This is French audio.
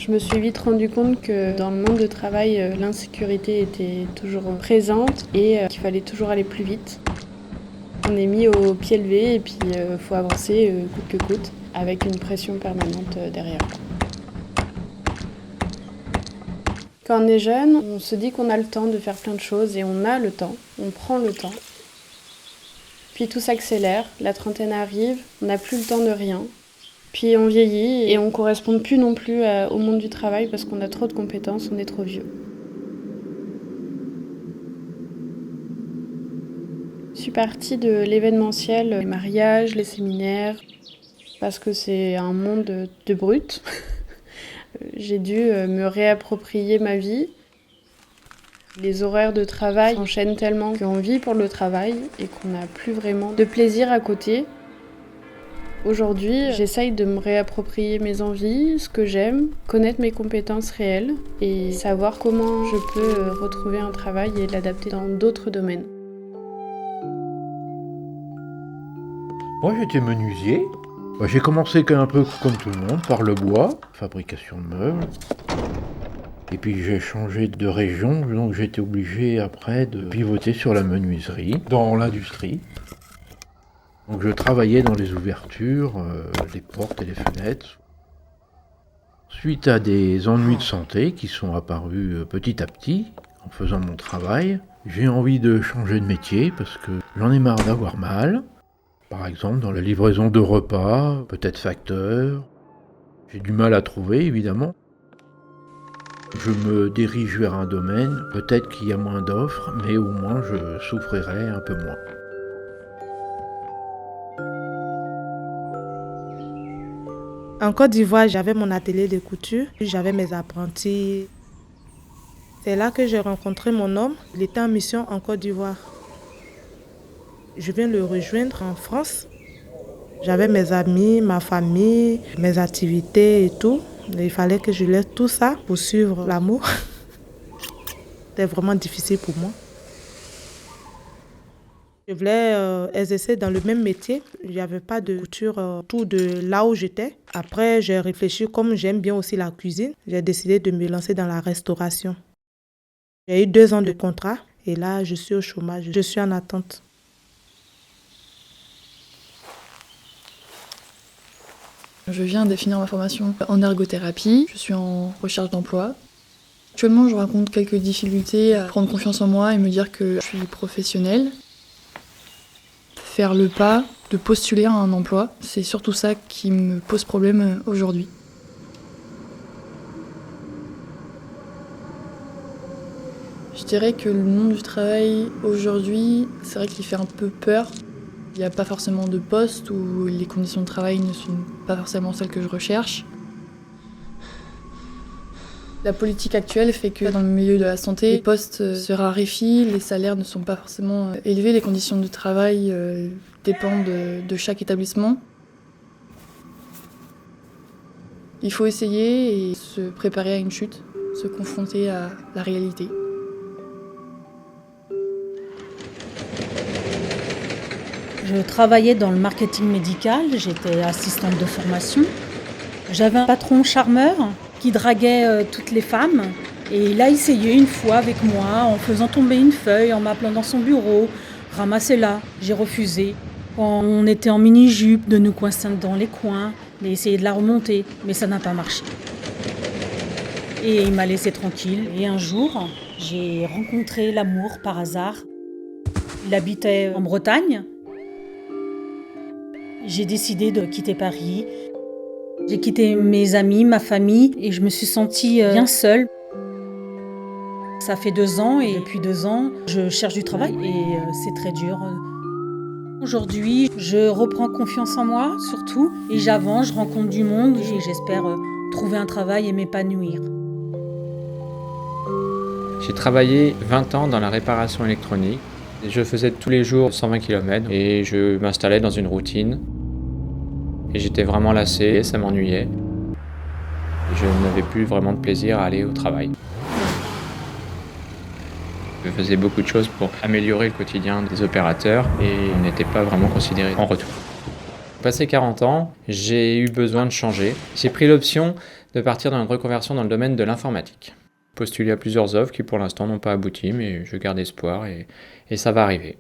Je me suis vite rendu compte que dans le monde du travail, l'insécurité était toujours présente et qu'il fallait toujours aller plus vite. On est mis au pied levé et puis faut avancer coûte que coûte avec une pression permanente derrière. Quand on est jeune, on se dit qu'on a le temps de faire plein de choses et on a le temps, on prend le temps. Puis tout s'accélère, la trentaine arrive, on n'a plus le temps de rien. Puis on vieillit et on ne correspond plus non plus au monde du travail parce qu'on a trop de compétences, on est trop vieux. Je suis partie de l'événementiel, les mariages, les séminaires, parce que c'est un monde de brutes. J'ai dû me réapproprier ma vie. Les horaires de travail s'enchaînent tellement qu'on vit pour le travail et qu'on n'a plus vraiment de plaisir à côté. Aujourd'hui, j'essaye de me réapproprier mes envies, ce que j'aime, connaître mes compétences réelles et savoir comment je peux retrouver un travail et l'adapter dans d'autres domaines. Moi, j'étais menuisier. J'ai commencé un peu comme tout le monde, par le bois, fabrication de meubles. Et puis j'ai changé de région, donc j'ai été obligé après de pivoter sur la menuiserie, dans l'industrie. Donc je travaillais dans les ouvertures, les portes et les fenêtres. Suite à des ennuis de santé qui sont apparus petit à petit, en faisant mon travail, j'ai envie de changer de métier parce que j'en ai marre d'avoir mal. Par exemple, dans la livraison de repas, peut-être facteur. J'ai du mal à trouver, évidemment. Je me dirige vers un domaine, peut-être qu'il y a moins d'offres, mais au moins je souffrirai un peu moins. En Côte d'Ivoire, j'avais mon atelier de couture, j'avais mes apprentis. C'est là que j'ai rencontré mon homme. Il était en mission en Côte d'Ivoire. Je viens le rejoindre en France. J'avais mes amis, ma famille, mes activités et tout. Il fallait que je laisse tout ça pour suivre l'amour. C'était vraiment difficile pour moi. Je voulais exercer dans le même métier. Il n'y avait pas de couture autour de là où j'étais. Après, j'ai réfléchi, comme j'aime bien aussi la cuisine, j'ai décidé de me lancer dans la restauration. J'ai eu 2 ans de contrat et là, je suis au chômage. Je suis en attente. Je viens de finir ma formation en ergothérapie. Je suis en recherche d'emploi. Actuellement, je rencontre quelques difficultés à prendre confiance en moi et me dire que je suis professionnelle. Faire le pas de postuler à un emploi, c'est surtout ça qui me pose problème aujourd'hui. Je dirais que le monde du travail aujourd'hui, c'est vrai qu'il fait un peu peur. Il n'y a pas forcément de poste où les conditions de travail ne sont pas forcément celles que je recherche. La politique actuelle fait que dans le milieu de la santé, les postes se raréfient, les salaires ne sont pas forcément élevés, les conditions de travail dépendent de chaque établissement. Il faut essayer et se préparer à une chute, se confronter à la réalité. Je travaillais dans le marketing médical, j'étais assistante de formation. J'avais un patron charmeur qui draguait toutes les femmes. Et il a essayé une fois avec moi en faisant tomber une feuille, en m'appelant dans son bureau. Ramassez-la, j'ai refusé. Quand on était en mini-jupe, de nous coincer dans les coins, d'essayer de la remonter, mais ça n'a pas marché. Et il m'a laissé tranquille. Et un jour, j'ai rencontré l'amour par hasard. Il habitait en Bretagne. J'ai décidé de quitter Paris. J'ai quitté mes amis, ma famille et je me suis sentie bien seule. Ça fait 2 ans et depuis 2 ans, je cherche du travail et c'est très dur. Aujourd'hui, je reprends confiance en moi surtout et j'avance, je rencontre du monde et j'espère trouver un travail et m'épanouir. J'ai travaillé 20 ans dans la réparation électronique. Je faisais tous les jours 120 km et je m'installais dans une routine. Et j'étais vraiment lassé, ça m'ennuyait. Je n'avais plus vraiment de plaisir à aller au travail. Je faisais beaucoup de choses pour améliorer le quotidien des opérateurs et on n'était pas vraiment considéré en retour. Passé 40 ans, j'ai eu besoin de changer. J'ai pris l'option de partir dans une reconversion dans le domaine de l'informatique. Postulé à plusieurs offres qui pour l'instant n'ont pas abouti, mais je garde espoir et ça va arriver.